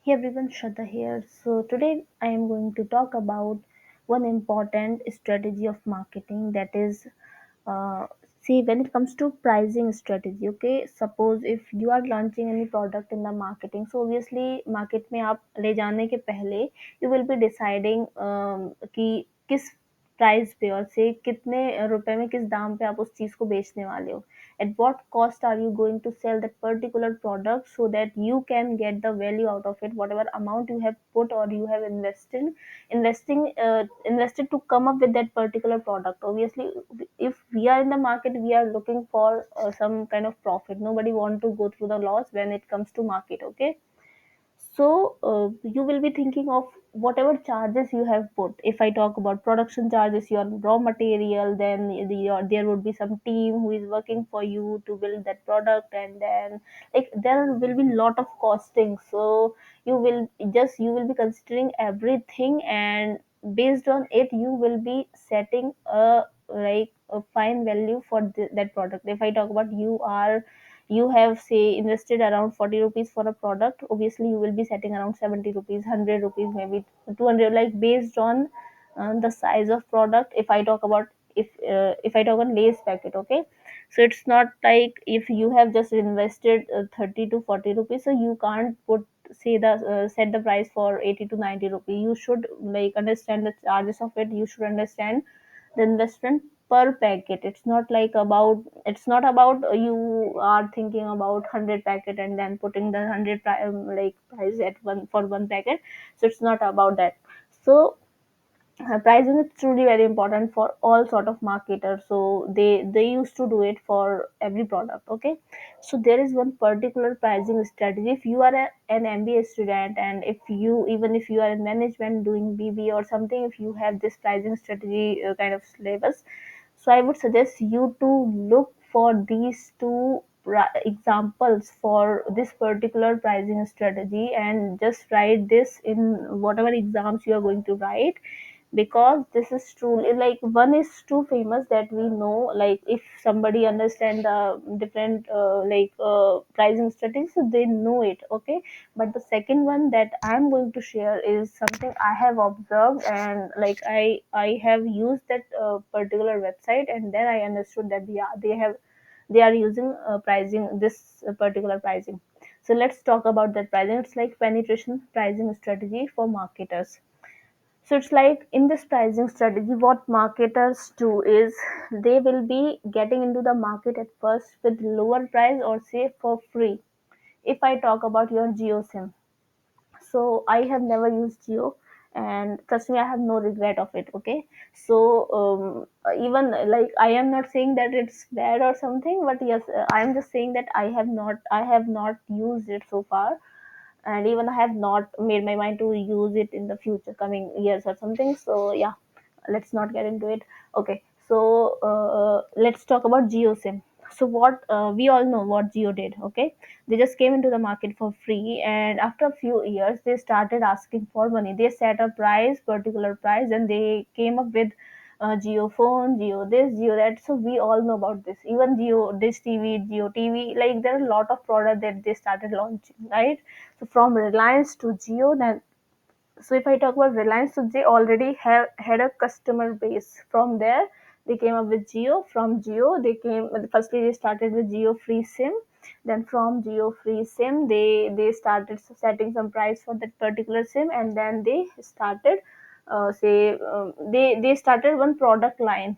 Hey everyone, Shraddha here. So today I am going to talk about one important strategy of marketing, that is, uh, see, when it comes to pricing strategy. Okay, suppose if you are launching any product in the marketing, so obviously market में आप ले जाने के पहले you will be deciding कि किस price पे और से कितने रुपए में किस दाम पे आप उस चीज को बेचने वाले हो. At what cost are you going to sell that particular product so that you can get the value out of it, whatever amount you have put or you have invested to come up with that particular product. Obviously, if we are in the market, we are looking for some kind of profit. Nobody want to go through the loss when it comes to market. Okay, so you will be thinking of whatever charges you have put. If I talk about production charges, your raw material, then there would be some team who is working for you to build that product, and then like there will be lot of costing. So you will be considering everything, and based on it, you will be setting a fine value for that product. If I talk about you have say invested around 40 rupees for a product, obviously you will be setting around 70 rupees, 100 rupees, maybe 200, like based on the size of product. If I talk about, if I talk on lace packet, okay, so it's not like if you have just invested 30 to 40 rupees, so you can't put say the set the price for 80 to 90 rupees. You should like understand the charges of it. You should understand the investment per packet. It's not about you are thinking about 100 packet and then putting the 100 like price at one for one packet. So it's not about that. So pricing is truly very important for all sort of marketers. So they used to do it for every product. Okay, so there is one particular pricing strategy. If you are an MBA student, and if you even if you are in management doing BB or something, if you have this pricing strategy kind of syllabus, so I would suggest you to look for these two examples for this particular pricing strategy, and just write this in whatever exams you are going to write, because this is truly like one is too famous that we know, like if somebody understand the different pricing strategies, so they know it. Okay, but the second one that I'm going to share is something I have observed, and like I have used that particular website, and then I understood that yeah, they are using pricing this particular pricing. So let's talk about that pricing. It's like penetration pricing strategy for marketers. So it's like in this pricing strategy, what marketers do is they will be getting into the market at first with lower price or say for free. If I talk about your Geo SIM, so I have never used Geo, and trust me, I have no regret of it. Okay, so even like I am not saying that it's bad or something, but yes, I am just saying that I have not used it so far, and even I have not made my mind to use it in the future coming years or something. So yeah, let's not get into it. Okay, so let's talk about GeoSIM. So what we all know what Geo did. Okay, they just came into the market for free, and after a few years they started asking for money. They set a price, particular price, and they came up with Geo phone, Geo this, Geo that. So we all know about this. Even Geo Dish TV, Geo TV, like there are a lot of products that they started launching, right? So from Reliance to Geo, then so if I talk about Reliance, so they already have had a customer base. From there, they came up with Geo. From Geo, they came firstly they started with Geo Free SIM. Then from Geo Free SIM, they started setting some price for that particular SIM, and then they started they started one product line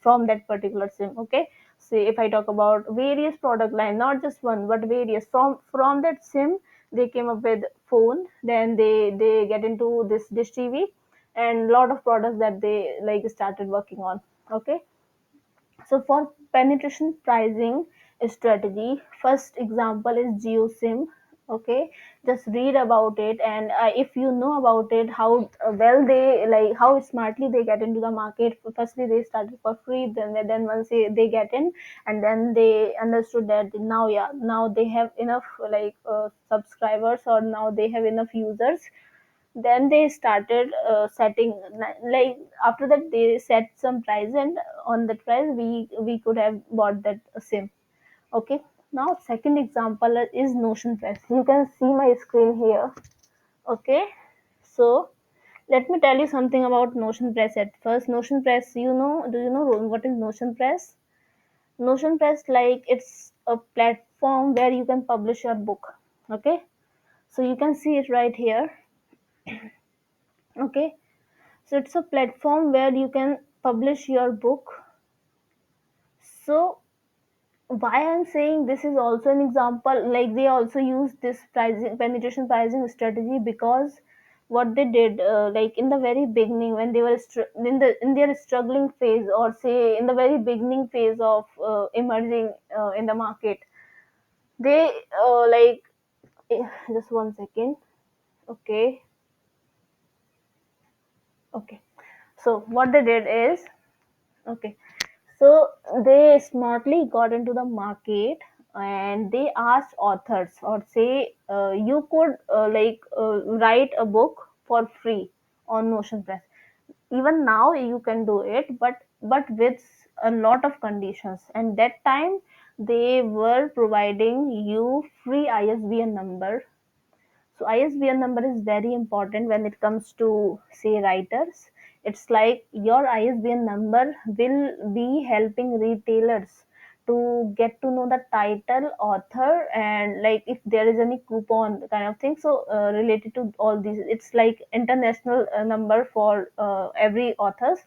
from that particular SIM. Okay, say if I talk about various product line, not just one but various from that SIM, they came up with phone. Then they get into this Dish TV and lot of products that they like started working on. Okay, so for penetration pricing strategy, first example is GeoSIM. Okay, just read about it, and if you know about it, how well they like how smartly they get into the market. Firstly, they started for free. Then once they get in, and then they understood that now yeah, now they have enough subscribers, or now they have enough users. Then they started setting, like after that they set some price, and on that price we could have bought that sim. Okay, now second example is Notion Press. You can see my screen here. Okay, so let me tell you something about Notion Press at first. Notion Press, do you know what is Notion Press? Notion Press, like, it's a platform where you can publish your book. Okay, so you can see it right here. Okay, so it's a platform where you can publish your book. So why I'm saying this is also an example, like they also use this pricing penetration pricing strategy, because what they did, like in the very beginning, when they were in their struggling phase, or say in the very beginning phase of emerging in the market, they just one second. Okay, okay, so what they did is, okay, so they smartly got into the market, and they asked authors, or say, you could write a book for free on Notion Press. Even now you can do it, but with a lot of conditions. And that time they were providing you free ISBN number. So ISBN number is very important when it comes to, say, writers. It's like your ISBN number will be helping retailers to get to know the title, author, and like if there is any coupon kind of thing. So related to all these, it's like international number for every authors.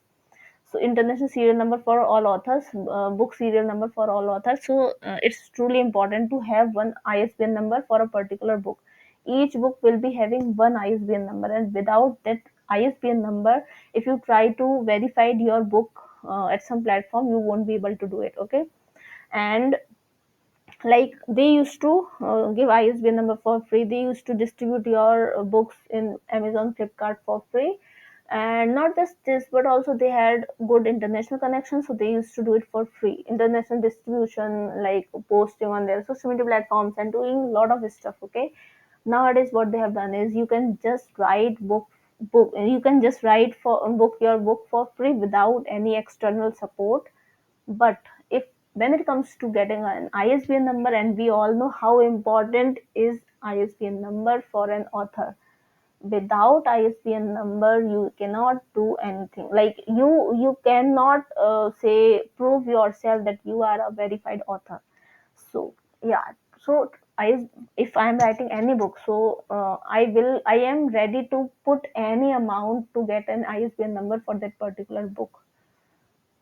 So international serial number for all authors, book serial number for all authors. So it's truly important to have one ISBN number for a particular book. Each book will be having one ISBN number, and without that ISBN number, if you try to verify your book at some platform, you won't be able to do it. Okay, and like they used to give ISBN number for free. They used to distribute your books in Amazon, Flipkart for free. And not just this, but also they had good international connections, so they used to do it for free. International distribution, like posting on their social media platforms and doing a lot of stuff. Okay, nowadays what they have done is you can just write book you can just write for book your book for free without any external support. But if when it comes to getting an ISBN number, and we all know how important is ISBN number for an author. Without ISBN number, you cannot do anything. Like you cannot say prove yourself that you are a verified author. So yeah, so if I'm writing any book, so I am ready to put any amount to get an ISBN number for that particular book.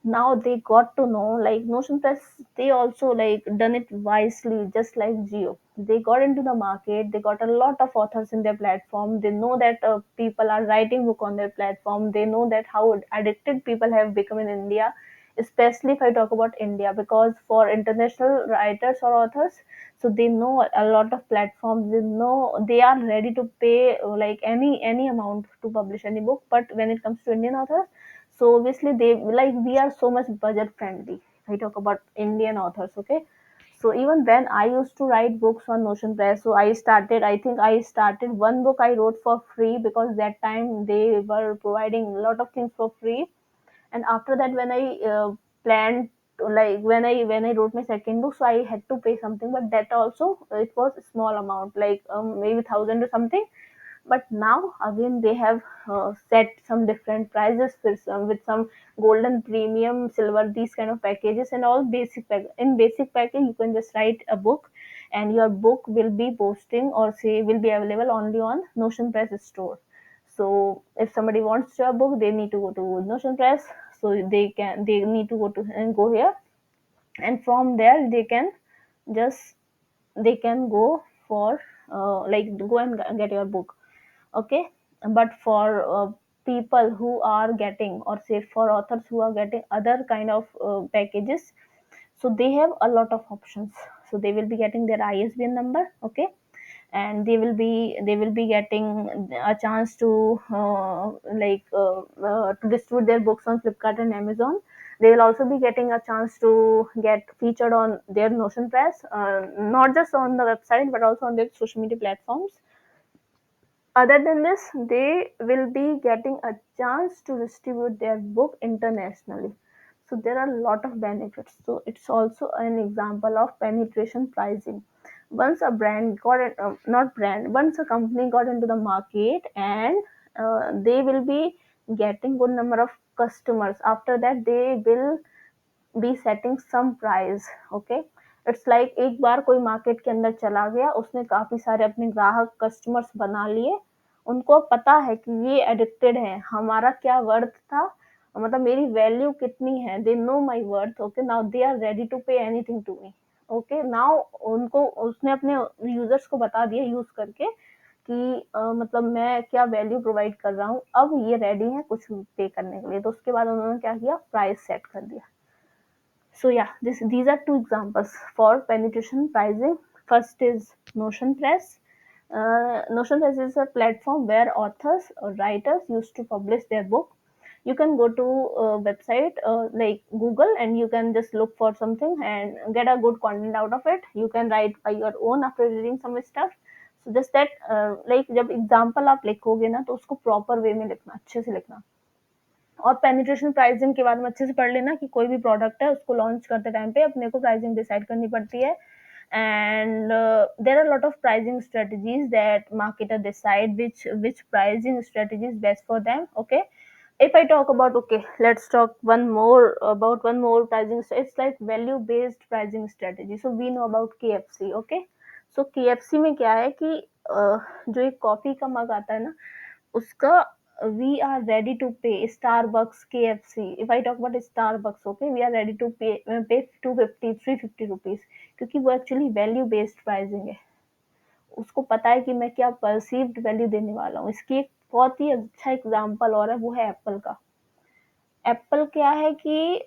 Now they got to know, like Notion Press, they also like done it wisely, just like Geo. They got into the market, they got a lot of authors in their platform. They know that people are writing book on their platform. They know that how addicted people have become in India, especially if I talk about India, because for international writers or authors, so they know a lot of platforms. They know they are ready to pay like any amount to publish any book. But when it comes to Indian authors, so obviously they, like, we are so much budget friendly. I talk about Indian authors. Okay, so even then I used to write books on Notion Press. So I started one book I wrote for free, because that time they were providing a lot of things for free. And after that, when I planned like when I wrote my second book, so I had to pay something. But that also, it was a small amount, like maybe 1,000 or something. But now again they have set some different prices with some golden, premium, silver, these kind of packages. And all in basic package, you can just write a book, and your book will be posting, or say will be available only on Notion Press store. So if somebody wants your book, they need to go to Notion Press. So they need to go here, and from there just they can go for go and get your book. Okay, but for people who are getting, or say for authors who are getting other kind of packages, so they have a lot of options. So they will be getting their ISBN number. Okay, and they will be getting a chance to to distribute their books on Flipkart and Amazon. They will also be getting a chance to get featured on their Notion Press, not just on the website, but also on their social media platforms. Other than this, they will be getting a chance to distribute their book internationally. So there are a lot of benefits. So it's also an example of penetration pricing. Once a brand got it, not brand, once a company got into the market, and they will be getting good number of customers, after that they will be setting some price. Okay, it's like एक बार कोई market के अंदर चला गया, उसने काफी सारे अपने ग्राहक कस्टमर्स बना लिए, उनको पता है कि ये एडिक्टेड है, हमारा क्या वर्थ था, मतलब मेरी वैल्यू कितनी है, they know my worth. Okay, now they are ready to pay anything to me. Okay, now उनको उसने अपने यूजर्स को बता दिया यूज करके कि मतलब मैं क्या वैल्यू प्रोवाइड कर रहा हूँ, अब ये रेडी है कुछ पे करने के लिए. तो उसके बाद उन्होंने क्या किया, प्राइस सेट कर दिया. So yeah, these are two examples for penetration pricing. First is Notion Press. Notion Press is a platform where authors or writers used to publish their book. You can go to a website like Google, and you can just look for something and get a good content out of it. You can write by your own after reading some stuff. So just that like जब example आप लिखोगे ना, तो उसको proper way में लिखना, अच्छे से लिखना. और पेनिट्रेशन प्राइसिंग के बारे में अच्छे से पढ़ लेना कि कोई भी प्रोडक्ट है उसको लॉन्च करते टाइम पे अपने को प्राइसिंग डिसाइड करनी पड़ती है. And there are a lot of pricing strategies that marketer decide which pricing strategy is best for them. Okay, if I talk about, okay, let's talk one more pricing. So it's like value based pricing strategy. So we know about KFC. Okay, so KFC में क्या है कि जो एक coffee का मग आता है ना, उसका we are ready to pay. Starbucks, KFC, if I talk about Starbucks, okay, we are ready to pay 250 350 rupees, क्योंकि वो एक्चुअली वैल्यू बेस्ड प्राइसिंग है. उसको पता है कि मैं क्या परसीव्ड वैल्यू देने वाला हूँ. इसकी एक बहुत ही अच्छा एग्जांपल और है, वो है एप्पल का. एप्पल क्या है कि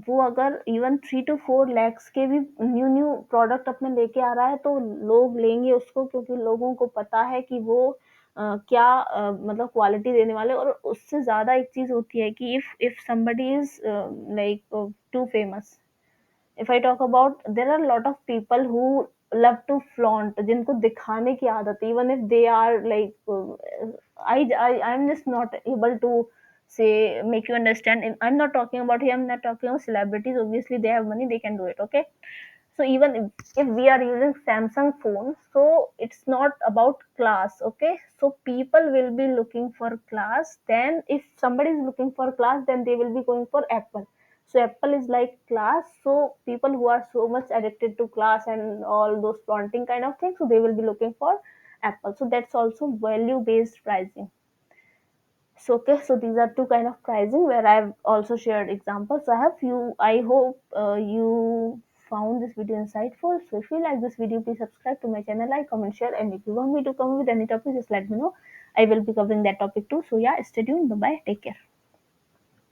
वो अगर इवन 3 to 4 lakhs के भी न्यू न्यू प्रोडक्ट अपने लेके आ रहा है, तो लोग लेंगे उसको, क्योंकि लोगों को पता है कि वो क्या मतलब क्वालिटी देने वाले. और उससे ज्यादा एक चीज होती है कि if somebody is like to famous, if I talk about, there are a lot of people who love to flaunt, जिनको दिखाने की आदत है, even if they are like I'm just not able to say make you understand. I'm not talking about here, I'm not talking about celebrities. Obviously they have money, they can do it. Okay, so even if we are using Samsung phone, so it's not about class. Okay, so people will be looking for class, then if somebody is looking for class, then they will be going for Apple. So Apple is like class, so people who are so much addicted to class and all those flaunting kind of things, so they will be looking for Apple. So that's also value based pricing. So okay, so these are two kind of pricing where I've also shared examples. So I have few. I hope you found this video insightful. So if you like this video, please subscribe to my channel, like, comment, share, and if you want me to come with any topic, just let me know. I will be covering that topic too. So yeah, stay tuned. Bye bye. Take care.